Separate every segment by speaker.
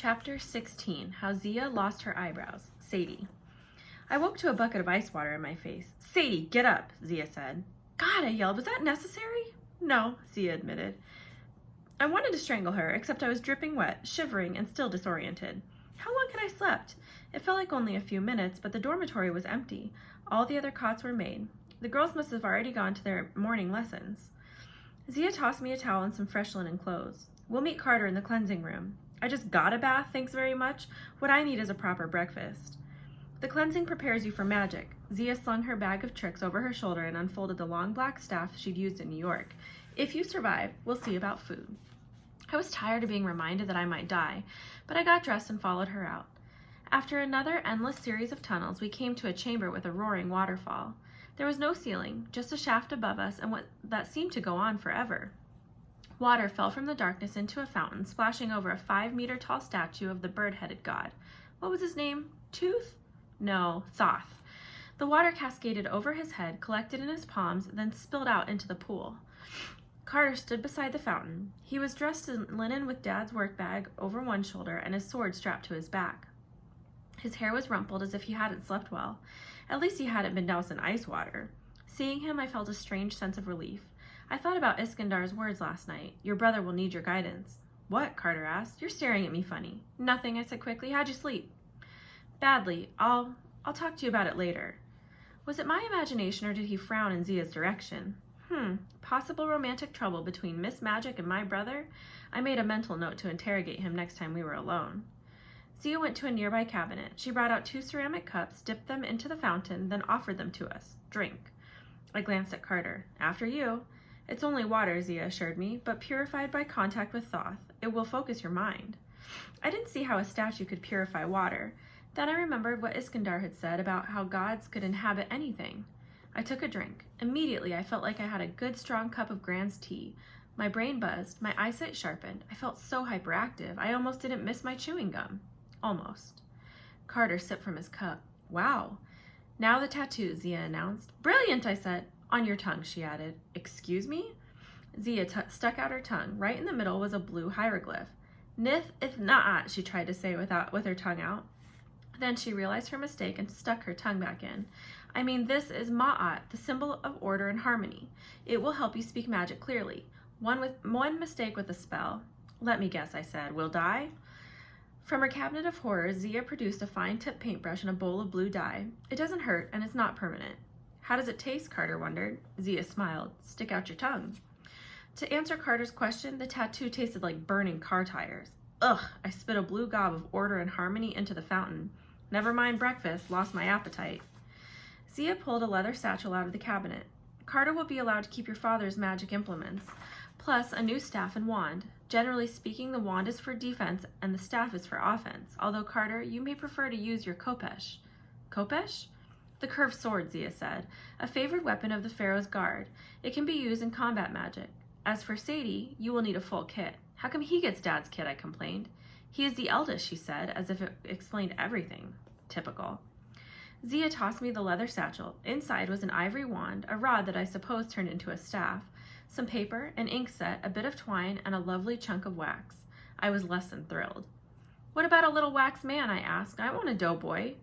Speaker 1: Chapter 16, How Zia Lost Her Eyebrows. Sadie. I woke to a bucket of ice water in my face. Sadie, get up, Zia said. God, I yelled. Was that necessary? No, Zia admitted. I wanted to strangle her, except I was dripping wet, shivering, and still disoriented. How long had I slept? It felt like only a few minutes, but the dormitory was empty. All the other cots were made. The girls must have already gone to their morning lessons. Zia tossed me a towel and some fresh linen clothes. We'll meet Carter in the cleansing room. I just got a bath, thanks very much. What I need is a proper breakfast. The cleansing prepares you for magic. Zia slung her bag of tricks over her shoulder and unfolded the long black staff she'd used in New York. If you survive, we'll see about food. I was tired of being reminded that I might die, but I got dressed and followed her out. After another endless series of tunnels, we came to a chamber with a roaring waterfall. There was no ceiling, just a shaft above us and what that seemed to go on forever. Water fell from the darkness into a fountain, splashing over a 5-meter-tall statue of the bird-headed god. What was his name? Tooth? No, Thoth. The water cascaded over his head, collected in his palms, then spilled out into the pool. Carter stood beside the fountain. He was dressed in linen with Dad's work bag over one shoulder and his sword strapped to his back. His hair was rumpled as if he hadn't slept well. At least he hadn't been doused in ice water. Seeing him, I felt a strange sense of relief. I thought about Iskandar's words last night. Your brother will need your guidance. What? Carter asked. You're staring at me funny. Nothing, I said quickly. How'd you sleep? Badly. I'll talk to you about it later. Was it my imagination or did he frown in Zia's direction? Possible romantic trouble between Miss Magic and my brother? I made a mental note to interrogate him next time we were alone. Zia went to a nearby cabinet. She brought out 2 ceramic cups, dipped them into the fountain, then offered them to us. Drink. I glanced at Carter. After you. It's only water, Zia assured me, but purified by contact with Thoth. It will focus your mind. I didn't see how a statue could purify water. Then I remembered what Iskandar had said about how gods could inhabit anything. I took a drink. Immediately, I felt like I had a good, strong cup of Grand's tea. My brain buzzed, my eyesight sharpened. I felt so hyperactive, I almost didn't miss my chewing gum. Almost. Carter sipped from his cup. Wow. Now the tattoo, Zia announced. Brilliant, I said. On your tongue, she added. Excuse me? Zia stuck out her tongue. Right in the middle was a blue hieroglyph. Nith if na'at, she tried to say with her tongue out. Then she realized her mistake and stuck her tongue back in. I mean, this is ma'at, the symbol of order and harmony. It will help you speak magic clearly. One mistake with the spell. Let me guess, I said. We'll die? From her cabinet of horrors, Zia produced a fine-tip paintbrush and a bowl of blue dye. It doesn't hurt, and it's not permanent. How does it taste? Carter wondered. Zia smiled. Stick out your tongue. To answer Carter's question, the tattoo tasted like burning car tires. Ugh, I spit a blue gob of order and harmony into the fountain. Never mind breakfast, lost my appetite. Zia pulled a leather satchel out of the cabinet. Carter will be allowed to keep your father's magic implements, plus a new staff and wand. Generally speaking, the wand is for defense and the staff is for offense, although Carter, you may prefer to use your khopesh. Khopesh? The curved sword, Zia said, a favored weapon of the Pharaoh's guard. It can be used in combat magic. As for Sadie, you will need a full kit. How come he gets Dad's kit? I complained. He is the eldest, she said, as if it explained everything. Typical. Zia tossed me the leather satchel. Inside was an ivory wand, a rod that I suppose turned into a staff, some paper, an ink set, a bit of twine, and a lovely chunk of wax. I was less than thrilled. What about a little wax man? I asked. I want a doughboy.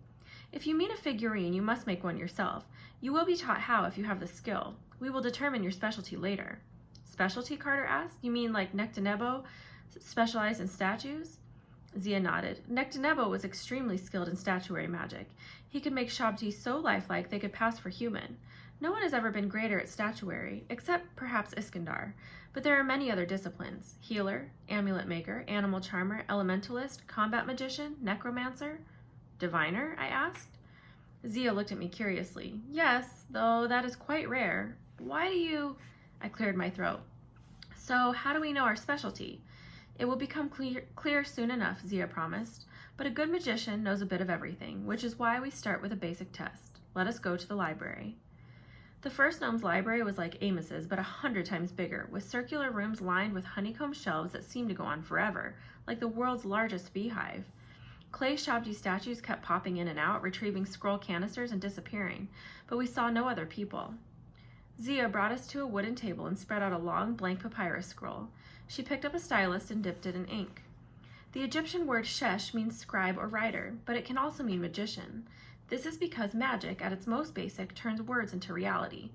Speaker 1: If you mean a figurine, you must make one yourself. You will be taught how if you have the skill. We will determine your specialty later. Specialty? Carter asked. You mean like Nectanebo specialized in statues? Zia nodded. Nectanebo was extremely skilled in statuary magic. He could make shabti so lifelike they could pass for human. No one has ever been greater at statuary, except perhaps Iskandar. But there are many other disciplines. Healer, amulet maker, animal charmer, elementalist, combat magician, necromancer. Diviner? I asked. Zia looked at me curiously. Yes, though that is quite rare. Why do you... I cleared my throat. So, how do we know our specialty? It will become clear soon enough, Zia promised. But a good magician knows a bit of everything, which is why we start with a basic test. Let us go to the library. The first gnome's library was like Amos's, but 100 times bigger, with circular rooms lined with honeycomb shelves that seemed to go on forever, like the world's largest beehive. Clay shabti statues kept popping in and out, retrieving scroll canisters and disappearing, but we saw no other people. Zia brought us to a wooden table and spread out a long blank papyrus scroll. She picked up a stylus and dipped it in ink. The Egyptian word shesh means scribe or writer, but it can also mean magician. This is because magic, at its most basic, turns words into reality.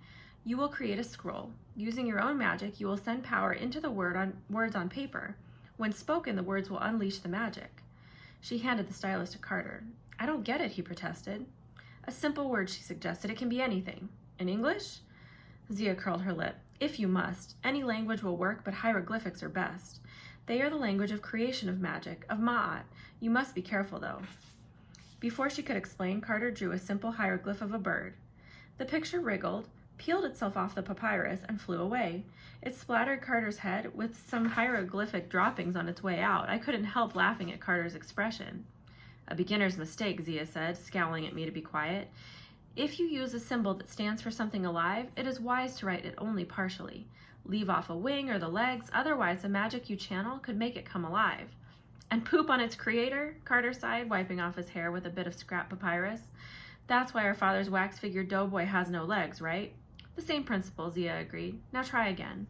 Speaker 1: You will create a scroll. Using your own magic, you will send power into the words on paper. When spoken, the words will unleash the magic. She handed the stylus to Carter. I don't get it, he protested. A simple word, she suggested. It can be anything. In English? Zia curled her lip. If you must. Any language will work, but hieroglyphics are best. They are the language of creation of magic, of Ma'at. You must be careful, though. Before she could explain, Carter drew a simple hieroglyph of a bird. The picture wriggled, peeled itself off the papyrus, and flew away. It splattered Carter's head with some hieroglyphic droppings on its way out. I couldn't help laughing at Carter's expression. A beginner's mistake, Zia said, scowling at me to be quiet. If you use a symbol that stands for something alive, it is wise to write it only partially. Leave off a wing or the legs, otherwise the magic you channel could make it come alive. And poop on its creator? Carter sighed, wiping off his hair with a bit of scrap papyrus. That's why our father's wax figure doughboy has no legs, right? The same principle, Zia agreed. Now try again.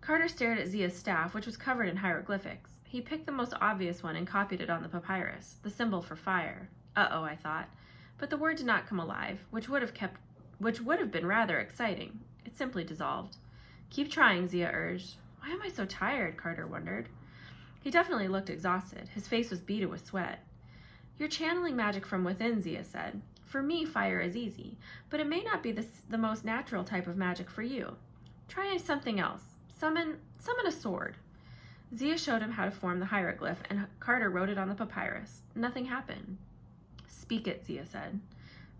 Speaker 1: Carter stared at Zia's staff, which was covered in hieroglyphics. He picked the most obvious one and copied it on the papyrus, the symbol for fire. Uh-oh, I thought. But the word did not come alive, which would have been rather exciting. It simply dissolved. Keep trying, Zia urged. Why am I so tired? Carter wondered. He definitely looked exhausted. His face was beaded with sweat. You're channeling magic from within, Zia said. For me, fire is easy, but it may not be the most natural type of magic for you. Try something else. Summon a sword. Zia showed him how to form the hieroglyph, and Carter wrote it on the papyrus. Nothing happened. Speak it, Zia said.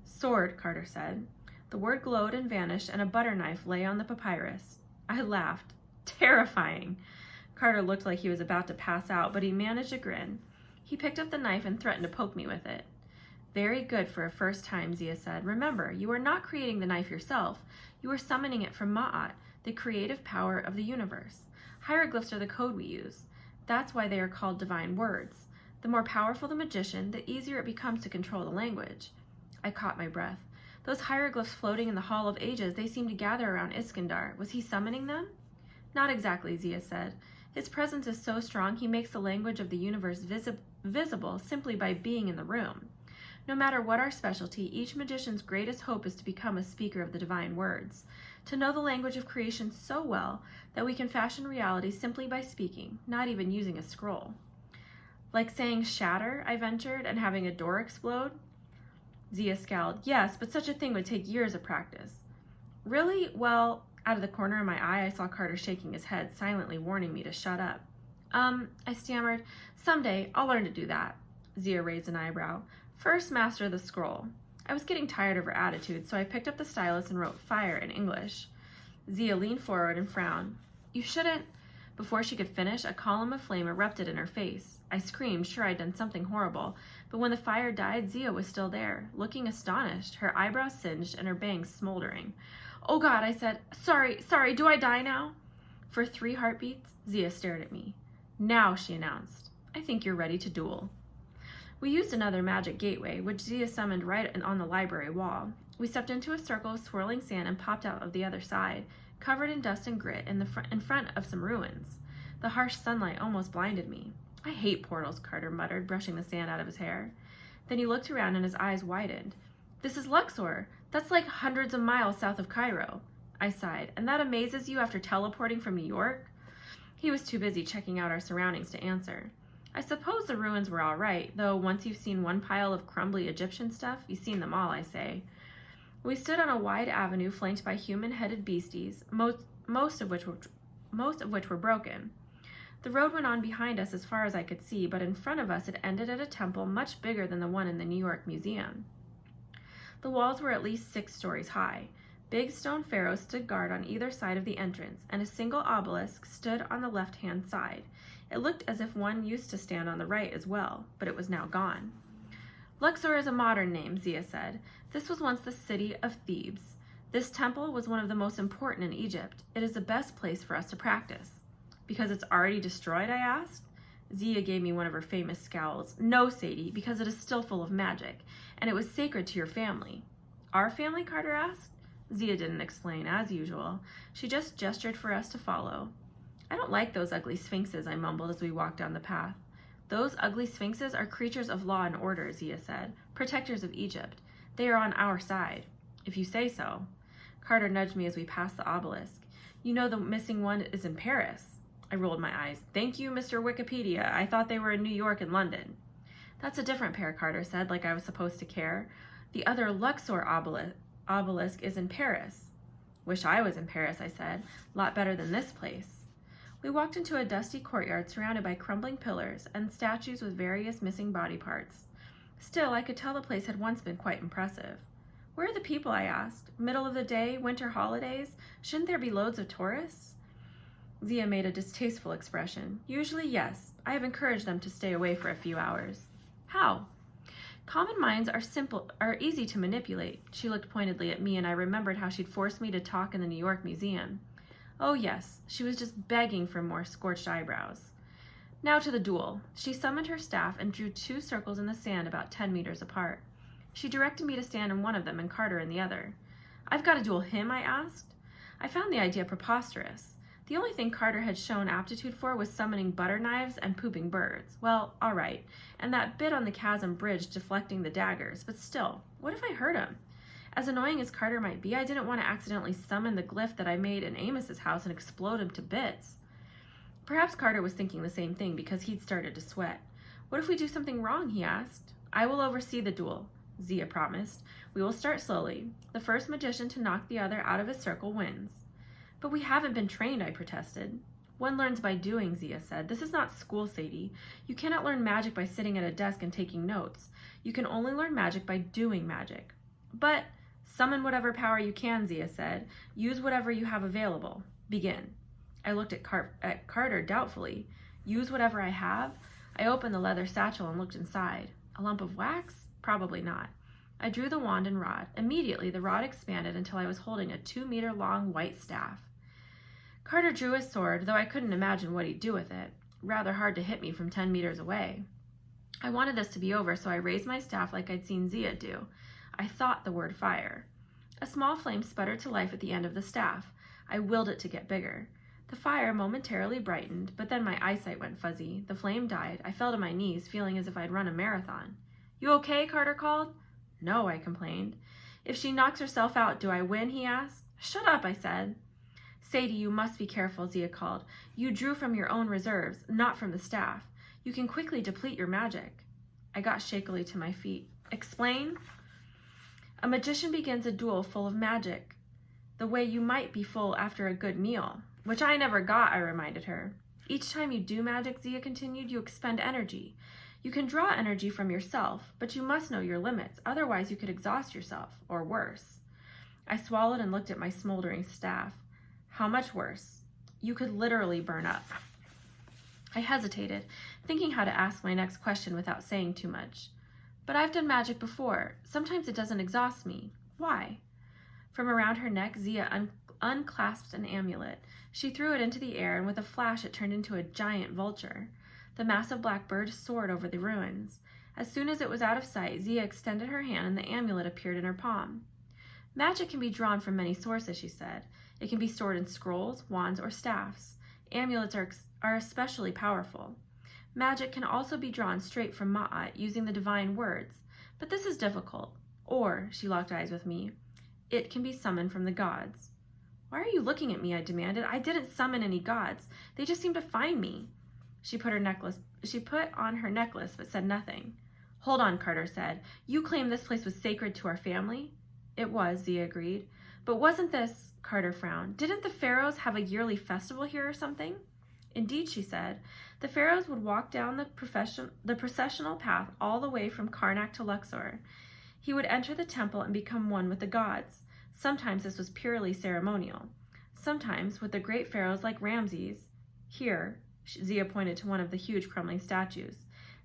Speaker 1: Sword, Carter said. The word glowed and vanished, and a butter knife lay on the papyrus. I laughed. Terrifying. Carter looked like he was about to pass out, but he managed a grin. He picked up the knife and threatened to poke me with it. Very good for a first time, Zia said. Remember, you are not creating the knife yourself. You are summoning it from Ma'at, the creative power of the universe. Hieroglyphs are the code we use. That's why they are called divine words. The more powerful the magician, the easier it becomes to control the language. I caught my breath. Those hieroglyphs floating in the Hall of Ages, they seemed to gather around Iskandar. Was he summoning them? Not exactly, Zia said. His presence is so strong he makes the language of the universe visible simply by being in the room. No matter what our specialty, each magician's greatest hope is to become a speaker of the divine words, to know the language of creation so well that we can fashion reality simply by speaking, not even using a scroll. Like saying shatter, I ventured, and having a door explode? Zia scowled. Yes, but such a thing would take years of practice. Really? Well, out of the corner of my eye, I saw Carter shaking his head, silently warning me to shut up. I stammered. Someday, I'll learn to do that. Zia raised an eyebrow. First, master the scroll. I was getting tired of her attitude, so I picked up the stylus and wrote fire in English. Zia leaned forward and frowned. You shouldn't... Before she could finish, a column of flame erupted in her face. I screamed, sure I'd done something horrible, but when the fire died, Zia was still there, looking astonished, her eyebrows singed and her bangs smoldering. Oh God, I said, sorry, do I die now? For 3 heartbeats, Zia stared at me. Now, she announced, I think you're ready to duel. We used another magic gateway, which Zia summoned right on the library wall. We stepped into a circle of swirling sand and popped out of the other side, covered in dust and grit in front of some ruins. The harsh sunlight almost blinded me. I hate portals, Carter muttered, brushing the sand out of his hair. Then he looked around and his eyes widened. This is Luxor. That's like hundreds of miles south of Cairo. I sighed. And that amazes you after teleporting from New York? He was too busy checking out our surroundings to answer. I suppose the ruins were all right, though once you've seen one pile of crumbly Egyptian stuff, you've seen them all, I say. We stood on a wide avenue flanked by human-headed beasties, most of which were broken. The road went on behind us as far as I could see, but in front of us it ended at a temple much bigger than the one in the New York Museum. The walls were at least 6 stories high. Big stone pharaohs stood guard on either side of the entrance, and a single obelisk stood on the left-hand side. It looked as if one used to stand on the right as well, but it was now gone. Luxor is a modern name, Zia said. This was once the city of Thebes. This temple was one of the most important in Egypt. It is the best place for us to practice. Because it's already destroyed, I asked. Zia gave me one of her famous scowls. No, Sadie, because it is still full of magic, and it was sacred to your family. Our family? Carter asked. Zia didn't explain, as usual. She just gestured for us to follow. I don't like those ugly sphinxes, I mumbled as we walked down the path. Those ugly sphinxes are creatures of law and order, Zia said. Protectors of Egypt. They are on our side. If you say so. Carter nudged me as we passed the obelisk. You know the missing one is in Paris. I rolled my eyes. Thank you, Mr. Wikipedia. I thought they were in New York and London. That's a different pair, Carter said, like I was supposed to care. The other Luxor obelisk is in Paris. Wish I was in Paris, I said. Lot better than this place. We walked into a dusty courtyard surrounded by crumbling pillars and statues with various missing body parts. Still, I could tell the place had once been quite impressive. Where are the people, I asked. Middle of the day, winter holidays? Shouldn't there be loads of tourists? Zia made a distasteful expression. Usually, yes. I have encouraged them to stay away for a few hours. How? Common minds are easy to manipulate. She looked pointedly at me, and I remembered how she'd forced me to talk in the New York Museum. Oh, yes. She was just begging for more scorched eyebrows. Now to the duel. She summoned her staff and drew 2 circles in the sand about 10 meters apart. She directed me to stand in one of them and Carter in the other. I've got to duel him, I asked. I found the idea preposterous. The only thing Carter had shown aptitude for was summoning butter knives and pooping birds. Well, all right, and that bit on the chasm bridge deflecting the daggers, but still, what if I hurt him? As annoying as Carter might be, I didn't want to accidentally summon the glyph that I made in Amos's house and explode him to bits. Perhaps Carter was thinking the same thing because he'd started to sweat. What if we do something wrong, he asked. I will oversee the duel, Zia promised. We will start slowly. The first magician to knock the other out of his circle wins. But we haven't been trained, I protested. One learns by doing, Zia said. This is not school, Sadie. You cannot learn magic by sitting at a desk and taking notes. You can only learn magic by doing magic. But summon whatever power you can, Zia said. Use whatever you have available. Begin. I looked at Carter doubtfully. Use whatever I have? I opened the leather satchel and looked inside. A lump of wax? Probably not. I drew the wand and rod. Immediately, the rod expanded until I was holding a 2-meter-long white staff. Carter drew his sword, though I couldn't imagine what he'd do with it. Rather hard to hit me from 10 meters away. I wanted this to be over, so I raised my staff like I'd seen Zia do. I thought the word fire. A small flame sputtered to life at the end of the staff. I willed it to get bigger. The fire momentarily brightened, but then my eyesight went fuzzy. The flame died. I fell to my knees, feeling as if I'd run a marathon. You okay? Carter called. No, I complained. If she knocks herself out, do I win? He asked. Shut up, I said. Sadie, you must be careful, Zia called. You drew from your own reserves, not from the staff. You can quickly deplete your magic. I got shakily to my feet. Explain? A magician begins a duel full of magic, the way you might be full after a good meal, which I never got, I reminded her. Each time you do magic, Zia continued, you expend energy. You can draw energy from yourself, but you must know your limits, otherwise you could exhaust yourself, or worse. I swallowed and looked at my smoldering staff. How much worse? You could literally burn up. I hesitated, thinking how to ask my next question without saying too much. But I've done magic before. Sometimes it doesn't exhaust me. Why? From around her neck, Zia unclasped an amulet. She threw it into the air, and with a flash it turned into a giant vulture. The massive black bird soared over the ruins. As soon as it was out of sight, Zia extended her hand, and the amulet appeared in her palm. Magic can be drawn from many sources, she said. It can be stored in scrolls, wands, or staffs. Amulets are especially powerful. Magic can also be drawn straight from Ma'at using the divine words, but this is difficult. Or, she locked eyes with me, it can be summoned from the gods. Why are you looking at me? I demanded. I didn't summon any gods. They just seemed to find me. She put on her necklace, but said nothing. Hold on, Carter said. You claim this place was sacred to our family? It was, Zia agreed. But wasn't this, Carter frowned, didn't the pharaohs have a yearly festival here or something? Indeed, she said. The pharaohs would walk down the processional path all the way from Karnak to Luxor. He would enter the temple and become one with the gods. Sometimes this was purely ceremonial. Sometimes, with the great pharaohs like Ramses, here, Zia pointed to one of the huge crumbling statues,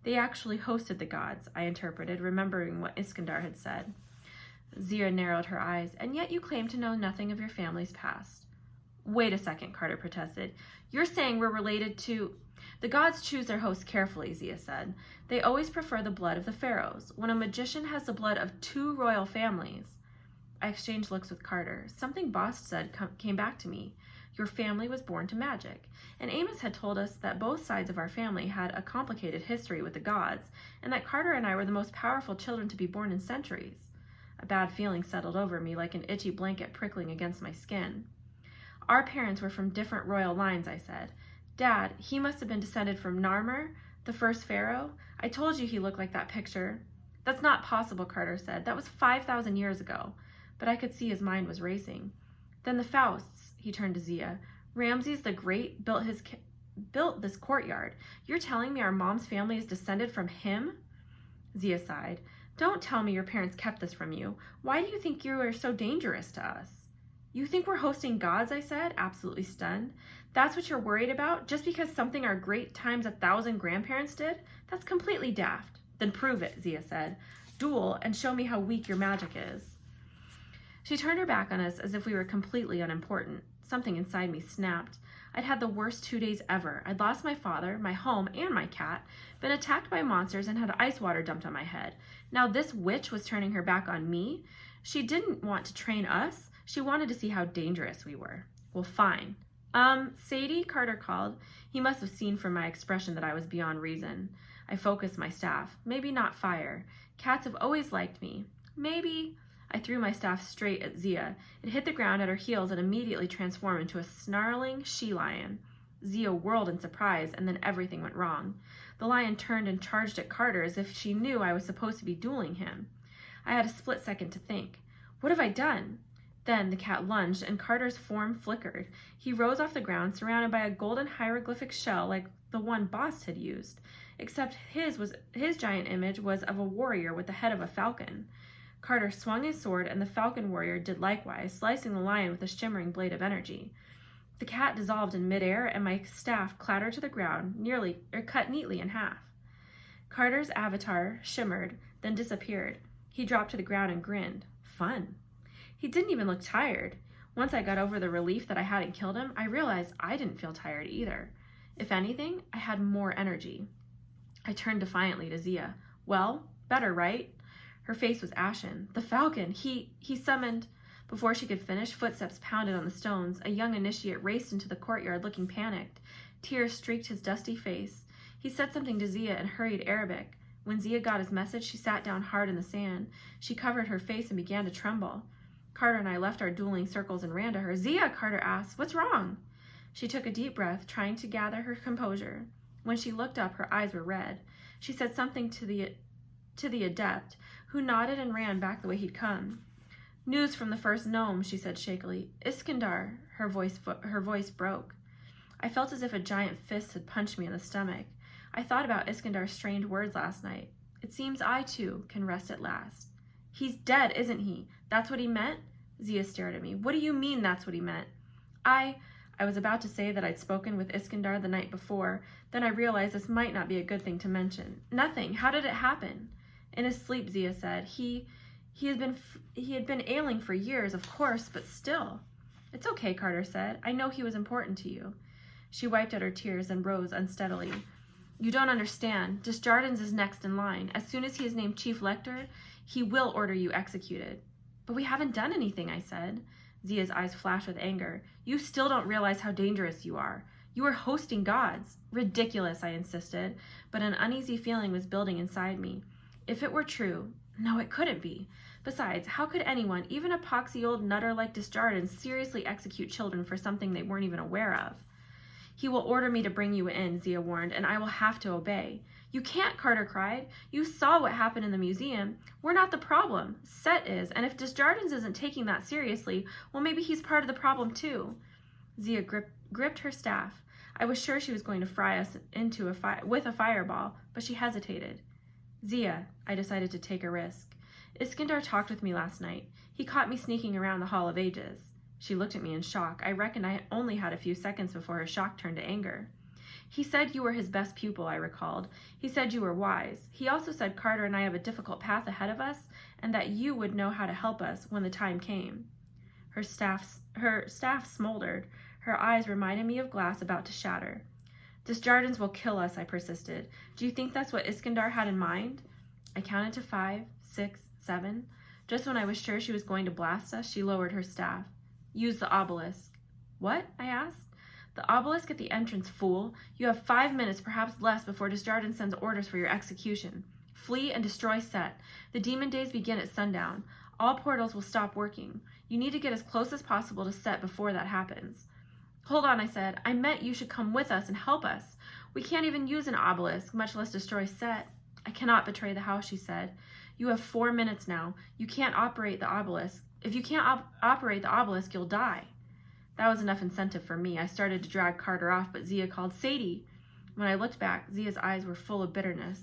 Speaker 1: they actually hosted the gods, I interpreted, remembering what Iskandar had said. Zia narrowed her eyes. And yet you claim to know nothing of your family's past. Wait a second, Carter protested. You're saying we're related to... The gods choose their hosts carefully, Zia said. They always prefer the blood of the pharaohs. When a magician has the blood of 2 royal families... I exchanged looks with Carter. Something Bost said came back to me. Your family was born to magic. And Amos had told us that both sides of our family had a complicated history with the gods, and that Carter and I were the most powerful children to be born in centuries. A bad feeling settled over me like an itchy blanket prickling against my skin. Our parents were from different royal lines, I said. Dad, he must have been descended from Narmer, the first pharaoh. I told you he looked like that picture. That's not possible, Carter said. That was 5,000 years ago. But I could see his mind was racing. Then the Fausts, he turned to Zia. Ramses the Great built this courtyard. You're telling me our mom's family is descended from him? Zia sighed. Don't tell me your parents kept this from you. Why do you think you are so dangerous to us? You think we're hosting gods, I said, absolutely stunned. That's what you're worried about? Just because something our great times 1,000 grandparents did? That's completely daft. Then prove it, Zia said. Duel and show me how weak your magic is. She turned her back on us as if we were completely unimportant. Something inside me snapped. I'd had the worst 2 days ever. I'd lost my father, my home, and my cat, been attacked by monsters, and had ice water dumped on my head. Now this witch was turning her back on me. She didn't want to train us. She wanted to see how dangerous we were. Well, fine. Sadie, Carter called. He must have seen from my expression that I was beyond reason. I focused my staff. Maybe not fire. Cats have always liked me. Maybe. I threw my staff straight at Zia. It hit the ground at her heels and immediately transformed into a snarling she-lion. Zia whirled in surprise, and then everything went wrong. The lion turned and charged at Carter as if she knew I was supposed to be dueling him. I had a split second to think. What have I done? Then the cat lunged, and Carter's form flickered. He rose off the ground, surrounded by a golden hieroglyphic shell like the one Boss had used, except his giant image was of a warrior with the head of a falcon. Carter swung his sword, and the falcon warrior did likewise, slicing the lion with a shimmering blade of energy. The cat dissolved in midair, and my staff clattered to the ground, cut neatly in half. Carter's avatar shimmered, then disappeared. He dropped to the ground and grinned. Fun. He didn't even look tired. Once I got over the relief that I hadn't killed him, I realized I didn't feel tired either. If anything, I had more energy. I turned defiantly to Zia. Well, better, right? Her face was ashen. The falcon, he summoned. Before she could finish, footsteps pounded on the stones. A young initiate raced into the courtyard looking panicked. Tears streaked his dusty face. He said something to Zia in hurried Arabic. When Zia got his message, she sat down hard in the sand. She covered her face and began to tremble. Carter and I left our dueling circles and ran to her. Zia, Carter asked, what's wrong? She took a deep breath, trying to gather her composure. When she looked up, her eyes were red. She said something to the adept, who nodded and ran back the way he'd come. News from the first gnome, she said shakily. Iskandar, her voice broke. I felt as if a giant fist had punched me in the stomach. I thought about Iskandar's strange words last night. It seems I, too, can rest at last. He's dead, isn't he? That's what he meant? Zia stared at me. What do you mean that's what he meant? I was about to say that I'd spoken with Iskandar the night before. Then I realized this might not be a good thing to mention. Nothing. How did it happen? In his sleep, Zia said. He had been ailing for years, of course, but still. It's okay, Carter said. I know he was important to you. She wiped at her tears and rose unsteadily. You don't understand. Desjardins is next in line. As soon as he is named Chief Lector, he will order you executed. But we haven't done anything, I said. Zia's eyes flashed with anger. You still don't realize how dangerous you are. You are hosting gods. Ridiculous, I insisted, but an uneasy feeling was building inside me. If it were true, no, it couldn't be. Besides, how could anyone, even a poxy old nutter like Desjardins, seriously execute children for something they weren't even aware of? He will order me to bring you in, Zia warned, and I will have to obey. You can't, Carter cried. You saw what happened in the museum. We're not the problem. Set is, and if Desjardins isn't taking that seriously, well, maybe he's part of the problem too. Zia gripped her staff. I was sure she was going to fry us with a fireball, but she hesitated. Zia, I decided to take a risk. Iskandar talked with me last night. He caught me sneaking around the Hall of Ages. She looked at me in shock. I reckoned I only had a few seconds before her shock turned to anger. He said you were his best pupil, I recalled. He said you were wise. He also said Carter and I have a difficult path ahead of us, and that you would know how to help us when the time came. Her staff smoldered. Her eyes reminded me of glass about to shatter. Desjardins will kill us, I persisted. Do you think that's what Iskandar had in mind? I counted to 5, 6, 7. Just when I was sure she was going to blast us, she lowered her staff. Use the obelisk. What? I asked. The obelisk at the entrance, fool. You have 5 minutes, perhaps less, before Desjardins sends orders for your execution. Flee and destroy Set. The demon days begin at sundown. All portals will stop working. You need to get as close as possible to Set before that happens. Hold on, I said. I meant you should come with us and help us. We can't even use an obelisk, much less destroy Set. I cannot betray the house, she said. You have 4 minutes now. You can't operate the obelisk. If you can't operate the obelisk, you'll die. That was enough incentive for me. I started to drag Carter off, but Zia called, Sadie. When I looked back, Zia's eyes were full of bitterness.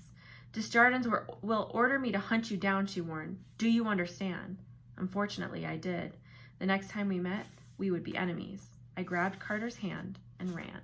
Speaker 1: Desjardins will order me to hunt you down, she warned. Do you understand? Unfortunately, I did. The next time we met, we would be enemies. I grabbed Carter's hand and ran.